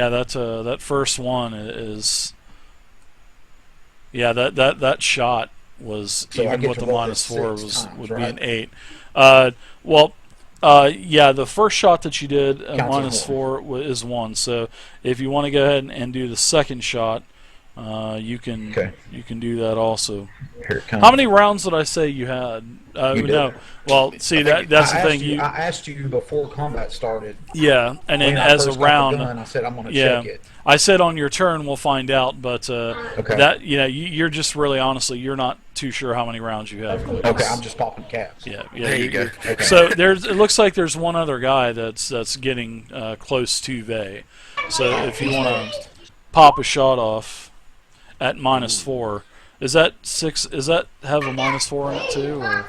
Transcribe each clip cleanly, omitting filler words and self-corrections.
Yeah, that first one is, yeah, that shot was, So I even get with to the roll this -4, six was times, would be right? an 8. Well, yeah, the first shot that you did, Counts as one. -4 is 1. So if you want to go ahead and do the second shot, Okay, you can do that also. here it How comes. many rounds did I say you had? You did. No. Well, see, I think that's the thing. I asked you before combat started Yeah, and then when I as a first got the round, gun. I said I'm going to yeah, check it. I said on your turn we'll find out, but Okay. that, you're just really, honestly, you're not too sure how many rounds you have. Okay, I'm just popping caps. Yeah, yeah. there you go. Okay. So it looks like there's one other guy that's getting close to Vey. So if you want to pop a shot off at -4, is that 6? Is that have a -4 in it too? Or?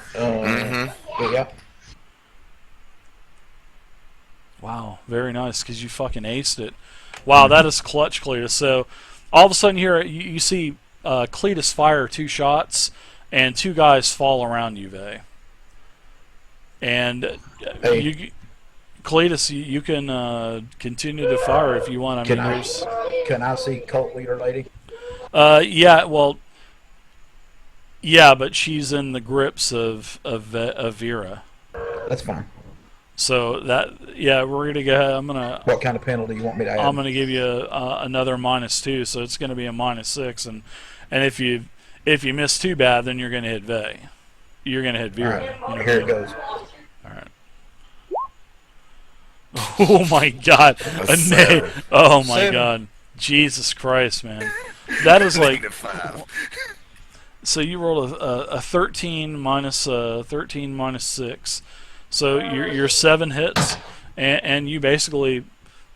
Yeah. Wow, very nice, because you fucking aced it. Wow, that is clutch, Cletus. So all of a sudden here you see Cletus fire 2 shots, and 2 guys fall around you, Vey. And Hey. Cletus, you can continue to fire if you want. I mean, there's Can I see cult leader lady? yeah, well, yeah, but she's in the grips of Vera. That's fine. So that, yeah, we're gonna go ahead. What kind of penalty you want me to add? I'm gonna give you another -2, so it's gonna be a -6, and if you miss too bad, then you're gonna hit Vey. You're gonna hit All Vera. right, You know here what it I mean? goes. All right. Oh my God! A nay. 7. Oh my 7. God! Jesus Christ, man! That is like. -5. So you rolled a 13 minus 13 minus 6, so you're 7 hits, and you basically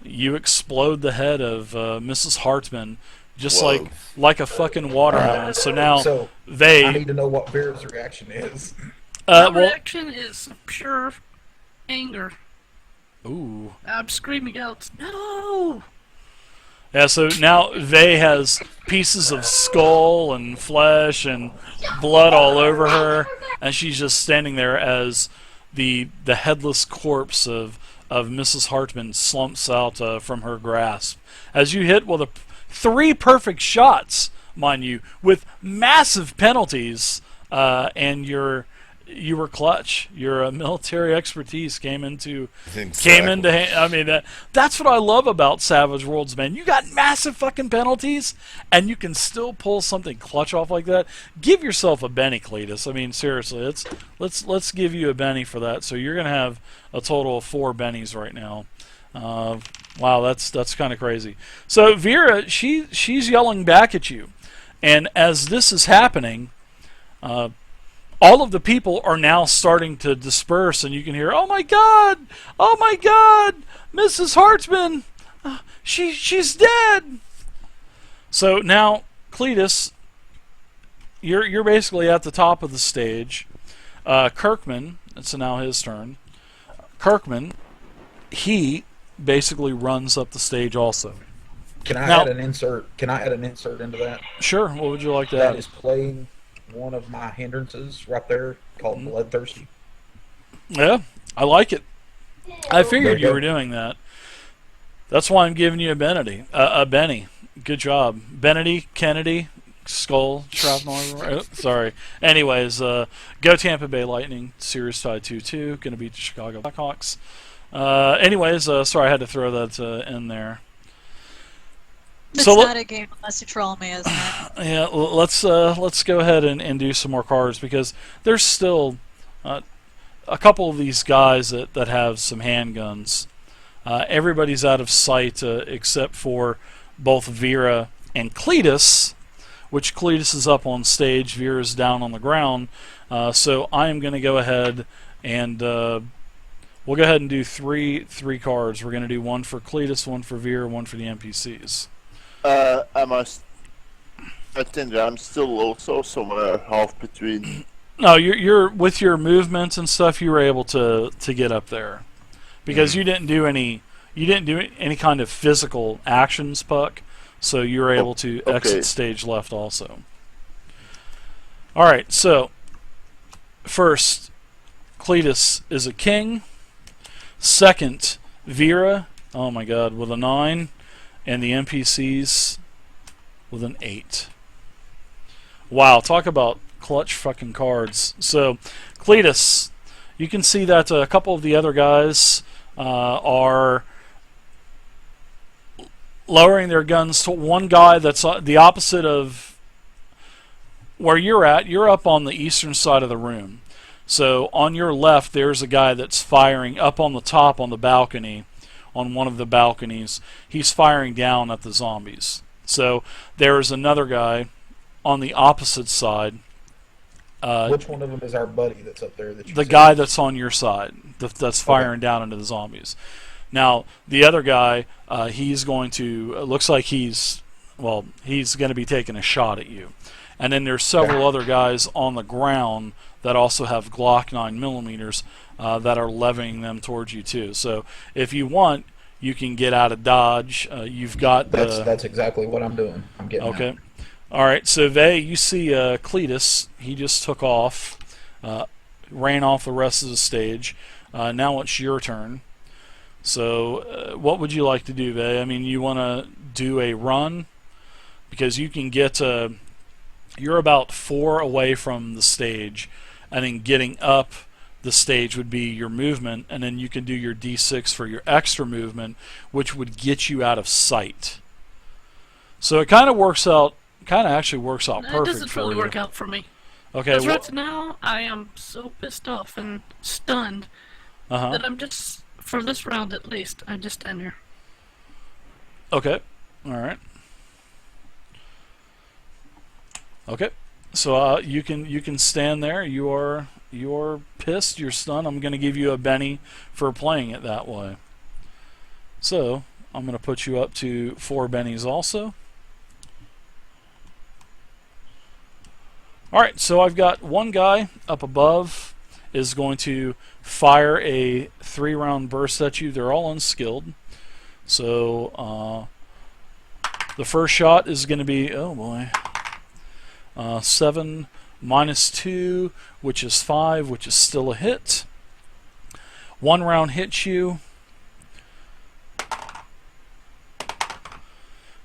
explode the head of Mrs. Hartman, just Whoa. like a fucking watermelon. So now So I they need to know what Vera's reaction is. My well, reaction is pure anger. ooh. I'm screaming out, no! Yeah, so now Vey has pieces of skull and flesh and blood all over her, and she's just standing there as the headless corpse of Mrs. Hartman slumps out from her grasp. As you hit with 3 perfect shots, mind you, with massive penalties, and you were clutch. Your military expertise came into I mean, that's what I love about Savage Worlds, man. You got massive fucking penalties, and you can still pull something clutch off like that. Give yourself a Benny, Cletus. I mean, seriously, let's give you a Benny for that. So you're gonna have a total of 4 Bennies right now. Wow, that's kind of crazy. So Vera, she's yelling back at you, and as this is happening, all of the people are now starting to disperse, and you can hear, "Oh my God! Oh my God! Mrs. Hartman, she's dead." So now, Cletus, you're basically at the top of the stage. Kirkman, it's now his turn. Kirkman, he basically runs up the stage also. Can I Now- add an insert? Can I add an insert into that? Sure, what would you like to That add? is playing one of my hindrances right there called Bloodthirsty. Yeah, I like it. I figured you go. were doing that. That's why I'm giving you a Benny. Good job. Benedy, Kennedy, Skull, Shrapnel. Sorry. Anyways, go Tampa Bay Lightning. Series tie 2-2. Going to beat the Chicago Blackhawks. Anyways, sorry I had to throw that in there. It's So not a game unless you troll me, isn't it? Yeah, let's go ahead and do some more cards, because there's still a couple of these guys that have some handguns. Everybody's out of sight except for both Vera and Cletus, which Cletus is up on stage, Vera's down on the ground. So I am going to go ahead and we'll go ahead and do three cards. We're going to do one for Cletus, one for Vera, one for the NPCs. I must attend that I'm still also somewhere half between. No, you're with your movements and stuff. You were able to get up there because you didn't do any kind of physical actions, Puck. So you were able to exit stage left also. All right. So first, Cletus is a king. Second, Vera. Oh my God, with a 9. and the NPCs with an 8. Wow, talk about clutch fucking cards. So, Cletus, you can see that a couple of the other guys are lowering their guns to one guy that's the opposite of where you're at. You're up on the eastern side of the room. So on your left, there's a guy that's firing up on the top on the balcony, on one of the balconies. He's firing down at the zombies. So there's another guy on the opposite side. Which one of them is our buddy that's up there? That you The said? guy that's on your side, that's firing down into the zombies. Now, the other guy, he's going to, it looks like he's going to be taking a shot at you. And then there's several other guys on the ground that also have Glock 9mm that are levying them towards you too. So if you want, you can get out of dodge. You've got That's exactly what I'm doing. I'm getting okay. out. All right, so Vay, you see Cletus. He just took off, ran off the rest of the stage. Now it's your turn. So what would you like to do, Vay? I mean, you want to do a run? Because you can get... you're about 4 away from the stage, and then getting up the stage would be your movement, and then you can do your D6 for your extra movement, which would get you out of sight. So it kind of works out... kind of actually works out It perfect doesn't for really you. work out for me. Okay. Because right now, I am so pissed off and stunned that I'm just, for this round at least, I just stand here. Okay. All right. Okay. So you can stand there. You're pissed. You're stunned. I'm going to give you a Benny for playing it that way. So I'm going to put you up to 4 bennies also. Alright, so I've got one guy up above is going to fire a 3-round burst at you. They're all unskilled. So the first shot is going to be, oh boy, 7 minus 2, which is 5, which is still a hit. 1 round hits you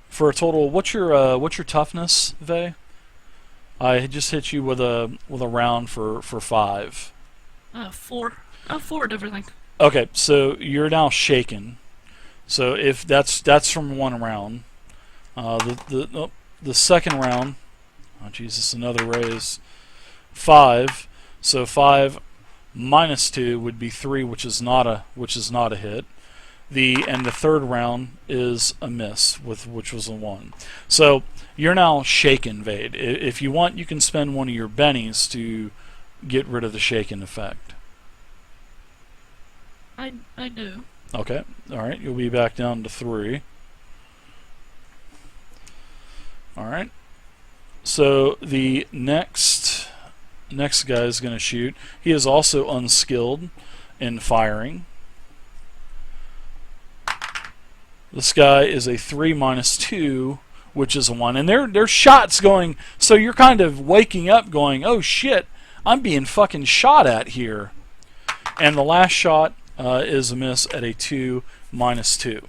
for a total. What's your toughness, Vay? I just hit you with a round for 5. 4. 4 at everything. Okay, so you're now shaken. So if that's from 1 round. The second round, oh Jesus, another raise. 5. So 5 minus 2 would be 3, which is not a hit. And the third round is a miss, which was a 1. So you're now shaken, Vade. If you want, you can spend one of your bennies to get rid of the shaken effect. I do. Okay. All right. You'll be back down to 3. All right. So the next guy is going to shoot. He is also unskilled in firing. This guy is a 3 minus 2, which is a 1. And there's shots going, so you're kind of waking up going, oh shit, I'm being fucking shot at here. And the last shot is a miss at a 2 minus 2.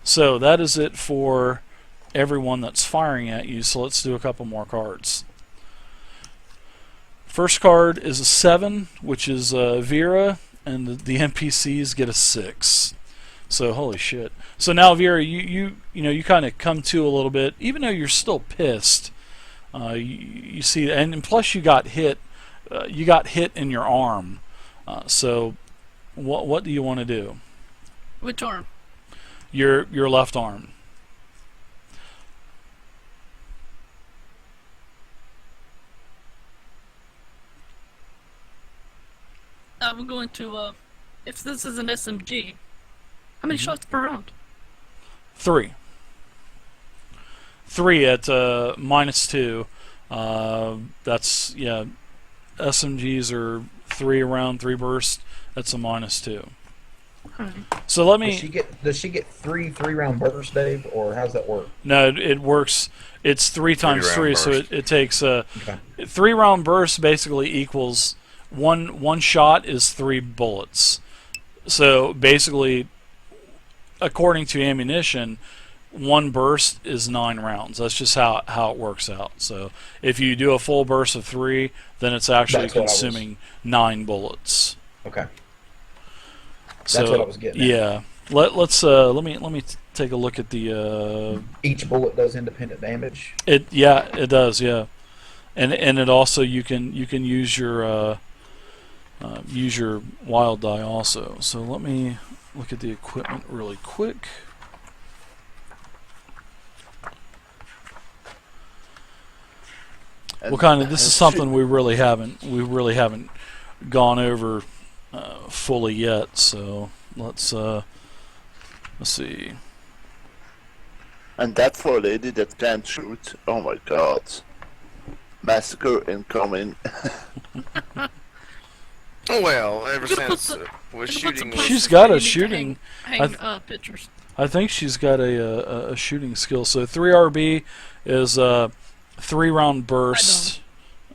So that is it for everyone that's firing at you. So let's do a couple more cards. First card is a 7, which is Vera, and the NPCs get a 6. So holy shit. So now Vera, you kind of come to a little bit, even though you're still pissed. You see, and plus you got hit. You got hit in your arm. So what do you want to do? Which arm? Your left arm. I'm going to, if this is an SMG, how many shots per round? 3. 3 at minus 2. That's, yeah, SMGs are 3 around, 3 burst. That's a minus 2. So let me... Does she get 3 3-round bursts, Dave, or how's that work? No, it works. It's 3 times 3, burst. so it takes 3-round burst basically equals one shot is 3 bullets. So basically, according to ammunition, one burst is 9 rounds. That's just how it works out. So if you do a full burst of 3, then it's actually That's what I was- consuming 9 bullets. Okay. So That's what I was getting at. yeah, let me take a look at the Each bullet does independent damage. it does, yeah, and it also you can use your wild die also. So let me look at the equipment really quick. And This is something we really haven't gone over fully yet. So let's see. And that for a lady that can't shoot. Oh my god. Massacre incoming. Well, ever Coulda put since the- we're coulda put some shooting, places She's where got you a need to shooting. hang pictures. I think she's got a shooting skill. So 3RB is 3-round burst.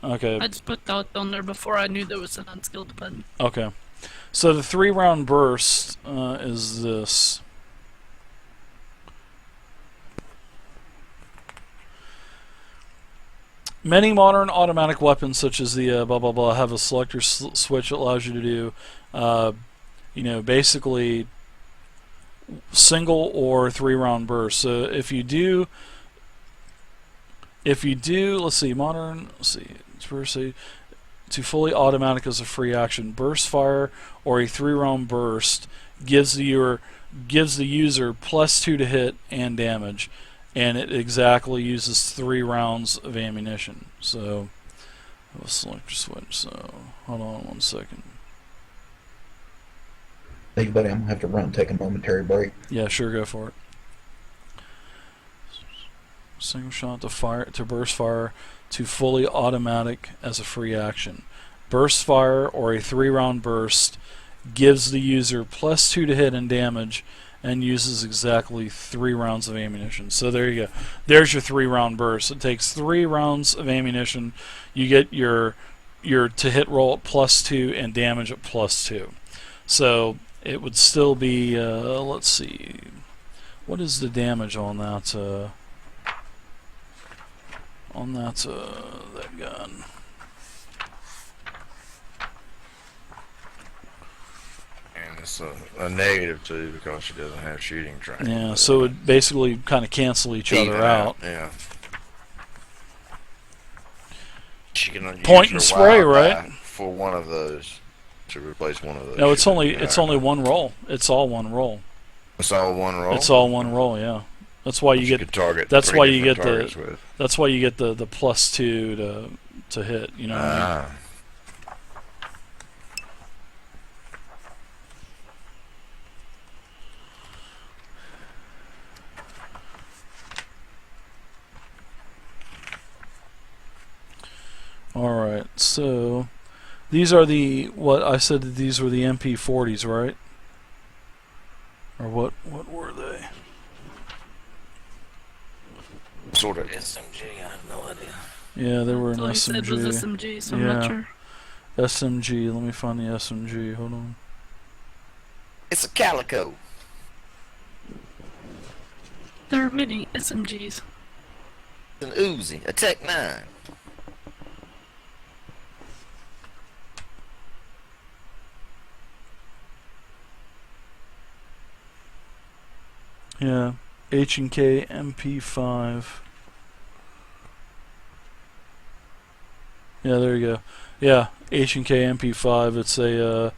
Okay. I just put that on there before I knew there was an unskilled button. Okay. So the 3-round burst is this. Many modern automatic weapons, such as the blah blah blah, have a selector switch that allows you to do, basically single or 3-round burst. So if you do, let's see, burst to fully automatic as a free action. Burst fire or a 3-round burst gives the user +2 to hit and damage, and it exactly uses 3 rounds of ammunition. So I'll select switch. So hold on one second. Hey, buddy, I'm gonna have to run and take a momentary break. Yeah, sure, go for it. Single shot to burst fire to fully automatic as a free action. Burst fire or a 3-round burst gives the user +2 to hit and damage, and uses exactly 3 rounds of ammunition. So there you go. There's your 3-round burst. It takes 3 rounds of ammunition. You get your to hit roll at +2 and damage at +2. So it would still be let's see, what is the damage on that that gun? and it's a -2 because she doesn't have shooting training. Yeah, so it would basically kind of cancel each other Even out. Yeah. She can use Point her and spray, wild right? die for one of those to replace one of those. No, it's shooting only one roll. It's all one roll. It's all one roll. It's all one roll. Yeah, that's why you She get. could target. That's 3 why you different get the- targets with. That's why you get the +2 to hit. You know what I mean? Ah. All right. So these are what I said that these were the MP40s, right? Or what were they? Sort of SMG. I have no idea. Yeah, they were an All he said was SMG. SMG, so I'm not Yeah. sure. SMG. Let me find the SMG. Hold on. It's a calico. There are many SMGs. It's an Uzi. A Tech 9. Yeah, H&K MP5. Yeah, there you go. Yeah, H&K MP5. It's a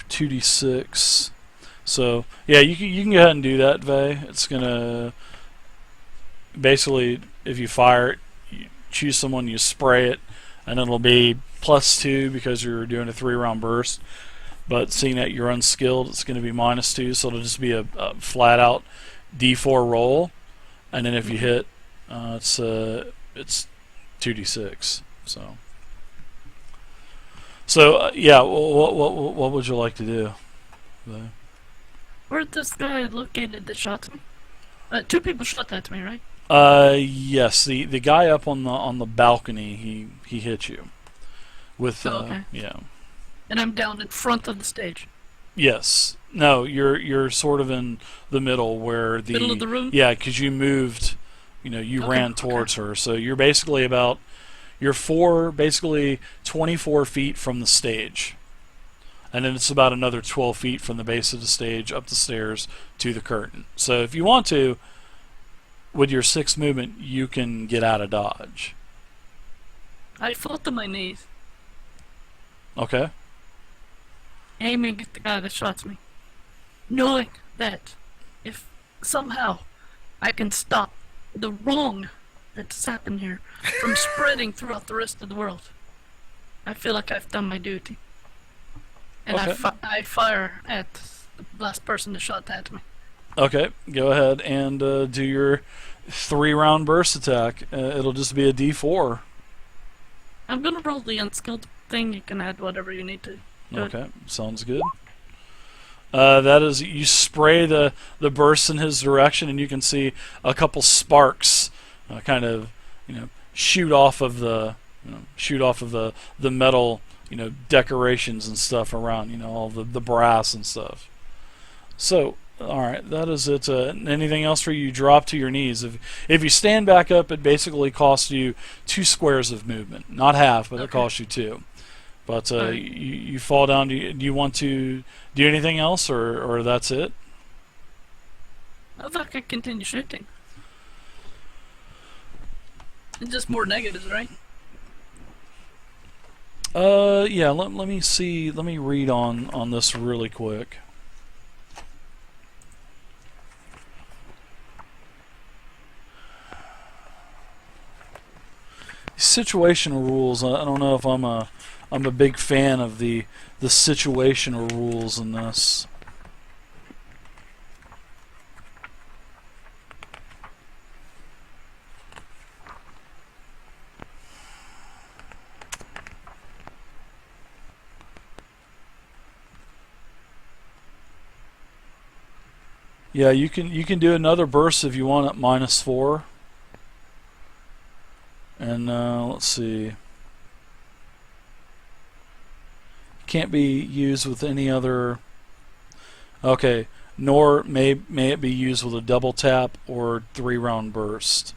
2d6. So yeah, you can go ahead and do that, Vay. It's gonna basically, if you fire it, you choose someone, you spray it, and it'll be +2 because you're doing a 3-round burst. But seeing that you're unskilled, it's going to be -2, so it'll just be a flat out D4 roll, and then if you hit, it's 2d6. So yeah, what would you like to do? Where'd this guy located that shot me? 2 people shot that to me, right? Yes, the guy up on the balcony, he hit you with Oh, okay. yeah. And I'm down in front of the stage. Yes, No, you're sort of in the middle where the Middle of the room? Yeah, because you moved, you Okay, ran towards her, so you're basically basically 24 feet from the stage, and then it's about another 12 feet from the base of the stage up the stairs to the curtain. So if you want to, with your 6 movement, you can get out of dodge. I fall to my knees, Okay. aiming at the guy that shots me, knowing that if somehow I can stop the wrong that's happened here from spreading throughout the rest of the world, I feel like I've done my duty. And Okay. I fire at the last person that shot at me. Okay, go ahead and do your 3-round burst attack. It'll just be a D4. I'm gonna roll the unskilled thing. You can add whatever you need to. Do it. Okay, sounds good. That is, you spray the burst in his direction, and you can see a couple sparks, kind of, shoot off of the the metal, decorations and stuff around, all the brass and stuff. So, all right, that is it. Anything else for you? You drop to your knees. If you stand back up, it basically costs you 2 squares of movement, not half, but it costs you 2. But Alright. you fall down. Do you want to do anything else, or that's it? I thought I could continue shooting. It's just more negatives, right? Yeah. Let me see. Let me read on this really quick. Situational rules. I don't know if I'm a big fan of the situational rules in this. Yeah, you can do another burst if you want at -4. And let's see. Can't be used with any other. Okay, nor may it be used with a double tap or 3-round burst.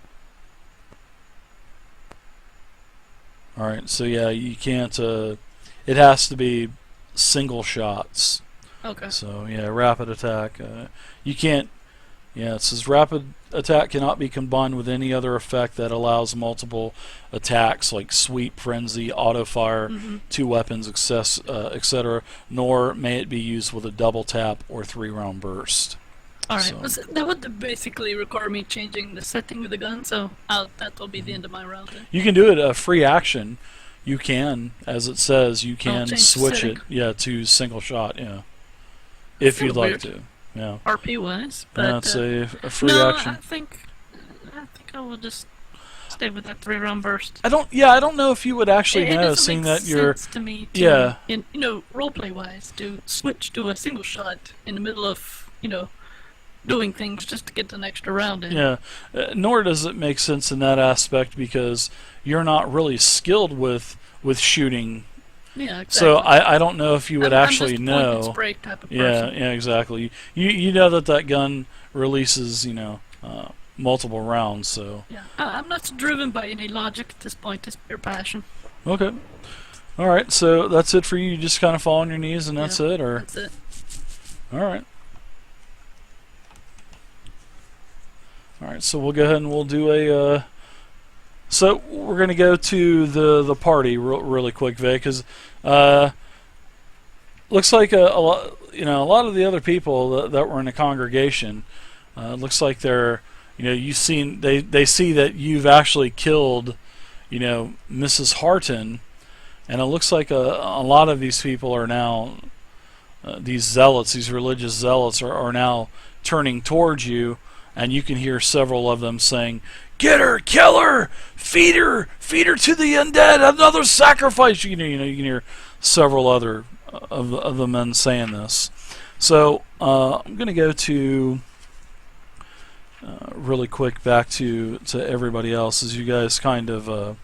All right, so yeah, you can't. It has to be single shots. Okay. So yeah, rapid attack. You can't. Yeah, it says rapid attack cannot be combined with any other effect that allows multiple attacks like sweep, frenzy, auto fire, 2 weapons, etc. Nor may it be used with a double tap or 3-round burst. Alright, So- that would basically require me changing the setting of the gun, so that will be the end of my round then. You can do it a free action. You can, as it says, you can change the switch setting. it, to single shot, if you'd like Weird. to, yeah. RP wise, but That's a free no, action. I think I will just stay with that 3-round burst. I don't know if you would actually It know, doesn't seeing make that you're, sense to me to, yeah. roleplay wise, to switch to a single shot in the middle of, doing things just to get an extra round in. Yeah, nor does it make sense in that aspect because you're not really skilled with shooting. Yeah, exactly. So I don't know if you would actually I'm just point and know. spray type of Yeah, person. yeah, exactly. You know that gun releases multiple rounds. So Yeah, I'm not driven by any logic at this point. It's pure passion. okay, all right. So that's it for you. You just kind of fall on your knees and that's Yeah, it, or That's it. all right. All right, so we'll go ahead and we'll do a. So we're gonna go to the party really quick, Vic, because looks like a lot. A lot of the other people that were in the congregation, looks like they're. You've seen they see that you've actually killed, Mrs. Hartman, and it looks like a lot of these people are now. These zealots, these religious zealots, are now turning towards you. And you can hear several of them saying, "Get her, kill her, feed her to the undead, another sacrifice." You can hear several other of the men saying this. So I'm going to go to really quick back to everybody else as you guys kind of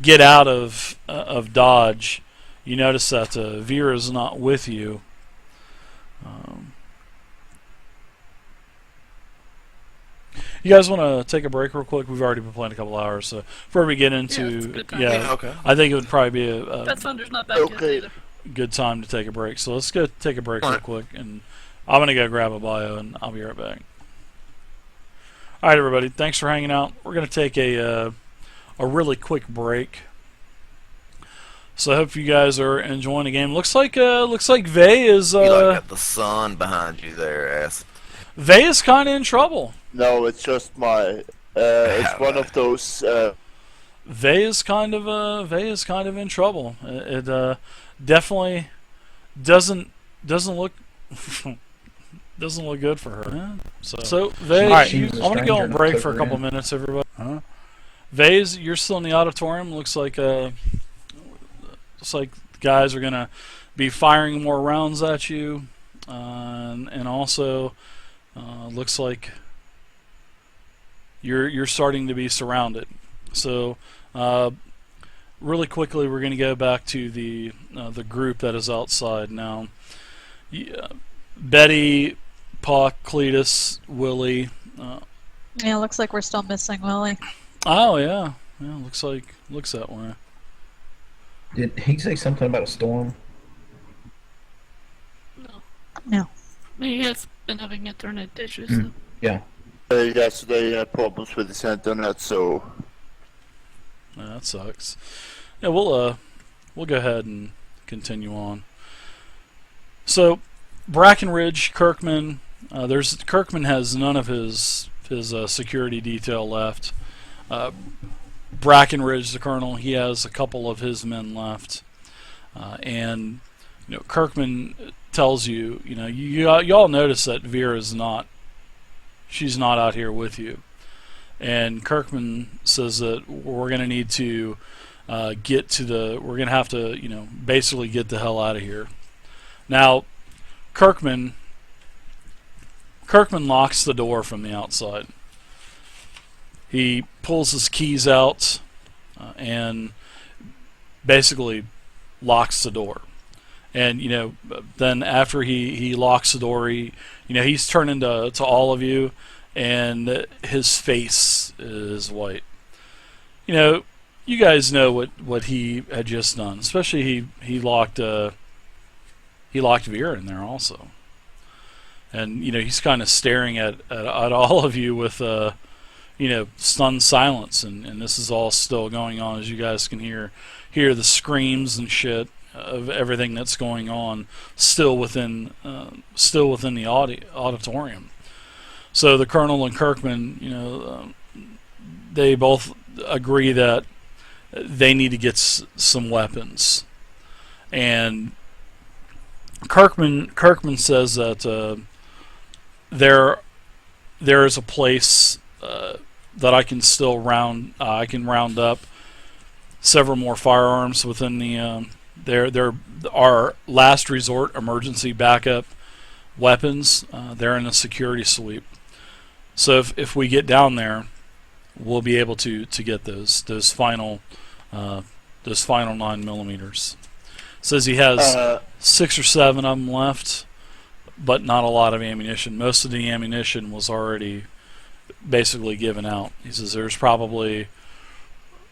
get out of Dodge. You notice that Vera's not with you. You guys want to take a break real quick? We've already been playing a couple hours, so before we get it's a into good time. Yeah, okay. I think it would probably be a Pathfinder's not back yet Okay. either. good time to take a break. So let's go take a break real Alright. quick, and I'm gonna go grab a bio, and I'll be right back. All right, everybody, thanks for hanging out. We're gonna take a really quick break. So I hope you guys are enjoying the game. Looks like Vay is You like got the sun behind you there, ass. Vay is kind of in trouble. No, it's just my. It's one of those. Vay is kind of in trouble. It definitely doesn't look doesn't look good for her. Yeah. So Vay, Alright, I'm she's a gonna go stranger on break and for a took her couple in. minutes, everybody. Vay's, you're still in the auditorium. Looks like the guys are gonna be firing more rounds at you, and also looks like you're starting to be surrounded. So really quickly, we're gonna go back to the group that is outside now. Betty, Puck, Cletus, Willie. Yeah, looks like we're still missing Willie. Oh yeah, looks that way. Did he say something about a storm? No. No. He has been having internet issues. Mm. Yeah. Yesterday had problems with his internet, so. Yeah, that sucks. Yeah, we'll go ahead and continue on. So, Brackenridge, Kirkman. Kirkman has none of his security detail left. Brackenridge, the colonel, he has a couple of his men left, and Kirkman tells you, you all notice that Vera's not. She's not out here with you, and Kirkman says that we're going to need to we're going to have to, basically get the hell out of here. Now, Kirkman locks the door from the outside. He pulls his keys out and basically locks the door. And then after he locks the door, he's turning to all of you, and his face is white. You guys know what he had just done. Especially he locked Vera in there also. And he's kind of staring at all of you with stunned silence, and this is all still going on, as you guys can hear the screams and shit of everything that's going on still within the auditorium. So the colonel and Kirkman, they both agree that they need to get some weapons, and Kirkman says that there is a place that I can still round up several more firearms within the there are last resort emergency backup weapons. They're in a security sweep. So if we get down there, we'll be able to get those final 9mm. Says he has 6 or 7 of them left, but not a lot of ammunition. Most of the ammunition was already basically given out. He says there's probably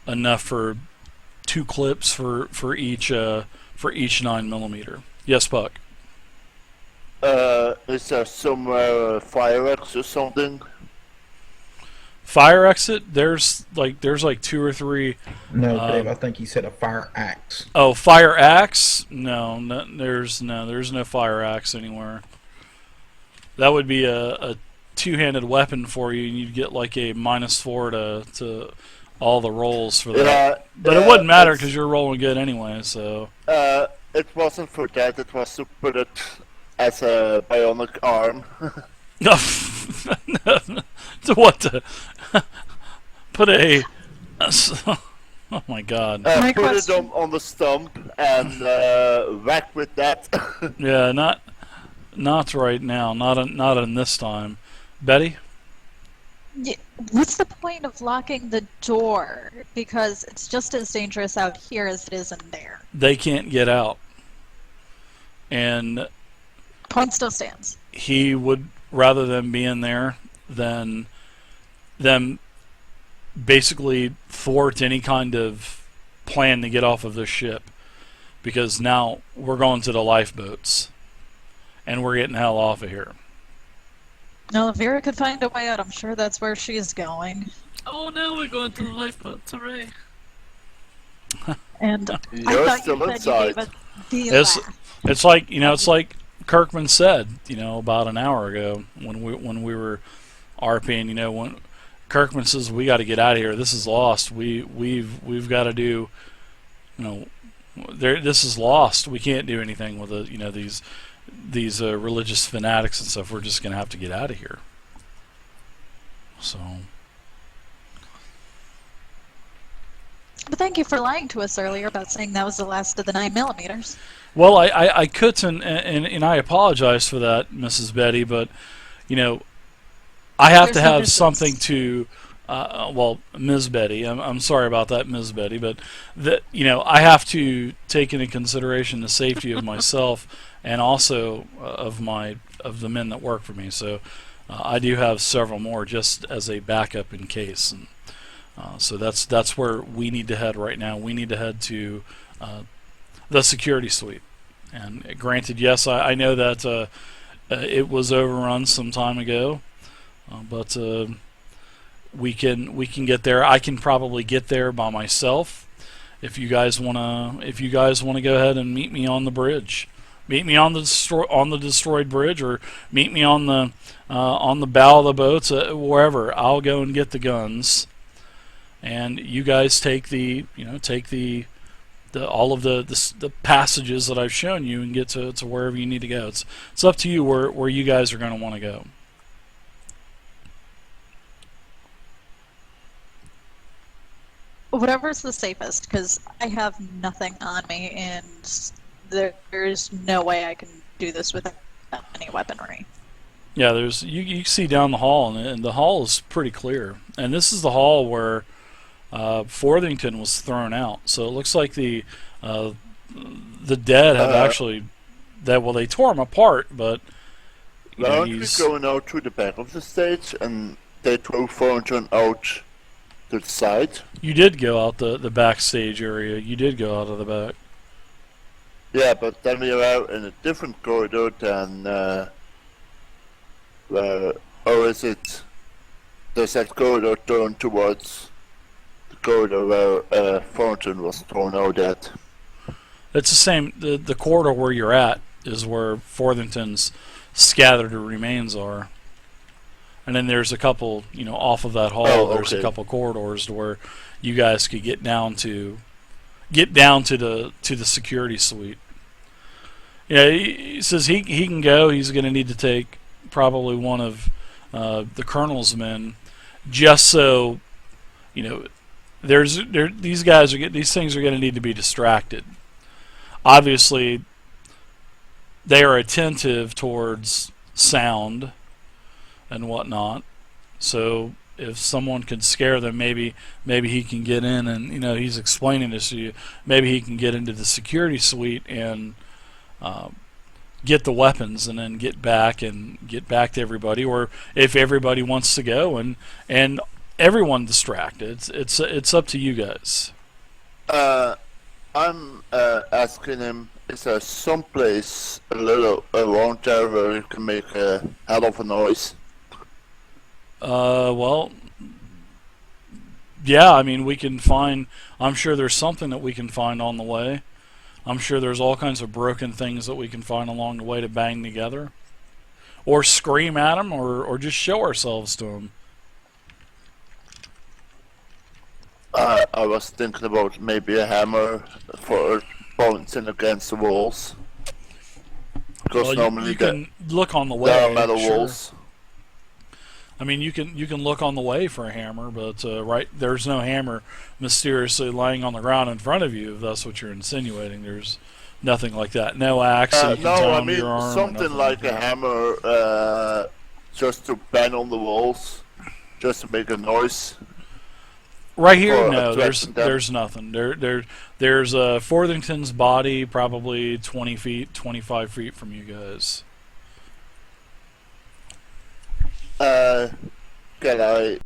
enough for 2 clips for each 9mm. Yes, Puck. Is there some fire exit or something? Fire exit? There's like 2 or 3. No, Dave, I think he said a fire axe. Oh, fire axe? No, there's no fire axe anywhere. That would be a two-handed weapon for you, and you'd get like a -4 to all the rolls for that. But it wouldn't matter because you're rolling good anyway. So. It wasn't for that. It was to put it as a bionic arm. No, to what? To put a? Oh my God! My Put it question- on the stump and whack with that. Yeah, not right now. Not in this time. Betty. Yeah, what's the point of locking the door? Because it's just as dangerous out here as it is in there. They can't get out, and Point still stands. he would rather them be in there than them basically thwart any kind of plan to get off of this ship, because now we're going to the lifeboats and we're getting the hell off of here. No, if Vera could find a way out, I'm sure that's where she's going. Oh, now we're going to the lifeboats. Hooray. And I You're thought still you said inside. you gave it the It's, laugh. it's like, it's like Kirkman said, about an hour ago when we were RPing, when Kirkman says we got to get out of here. This is lost. We've got to do, this is lost. We can't do anything with it. These religious fanatics and stuff. We're just gonna have to get out of here. So. But thank you for lying to us earlier about saying that was the last of the 9mm. Well, I couldn't, and I apologize for that, Mrs. Betty, but, I have There's to no have distance. something to, Ms. Betty, I'm sorry about that, Ms. Betty, but, I have to take into consideration the safety of myself and also of the men that work for me. So I do have several more just as a backup in case. And so that's where we need to head right now. We need to head to the security suite. And granted, yes, I know that it was overrun some time ago, but we can get there. I can probably get there by myself. If you guys wanna go ahead and meet me on the bridge, meet me on the destroyed bridge, or meet me on the bow of the boats, wherever. I'll go and get the guns, and you guys take all of the passages that I've shown you and get to wherever you need to go. It's up to you where you guys are going to want to go. Whatever's the safest, because I have nothing on me, and there's no way I can do this without any weaponry. Yeah, you see down the hall, and the hall is pretty clear. And this is the hall where Forthington was thrown out. So it looks like the dead have actually they tore him apart, but Aren't we going out to the back of the stage and they throw Forthington out to the side? You did go out the backstage area. You did go out of the back. Yeah, but then we are out in a different corridor than or is it? Does that corridor turn towards the corridor where Forthington was thrown out at? It's the same. The corridor where you're at is where Forthington's scattered remains are. And then there's a couple, off of that hall. There's a couple corridors to where you guys could get down to the security suite. Yeah, he says he can go. He's going to need to take probably one of the colonel's men, just so these things are going to need to be distracted. Obviously, they are attentive towards sound and whatnot. So if someone could scare them, maybe he can get in, and he's explaining this to you. Maybe he can get into the security suite and get the weapons, and then get back to everybody. Or if everybody wants to go and everyone distracted, it's up to you guys. I'm asking him, is there someplace a little around there where you can make a hell of a noise? Well, yeah, I mean, we can find, I'm sure there's something that we can find on the way. I'm sure there's all kinds of broken things that we can find along the way to bang together. Or scream at them, or just show ourselves to them. I was thinking about maybe a hammer for bouncing against the walls. Because Well, normally you can look on the way. there are metal sure. walls. I mean, you can look on the way for a hammer, but there's no hammer mysteriously laying on the ground in front of you. If that's what you're insinuating, there's nothing like that. No axe. So you can No, tie I onto mean your arm or something nothing like a that. hammer, just to bang on the walls, just to make a noise. Right here, for no. attracting them. There's nothing. There's Forthington's body, probably 20 feet, 25 feet from you guys. Can I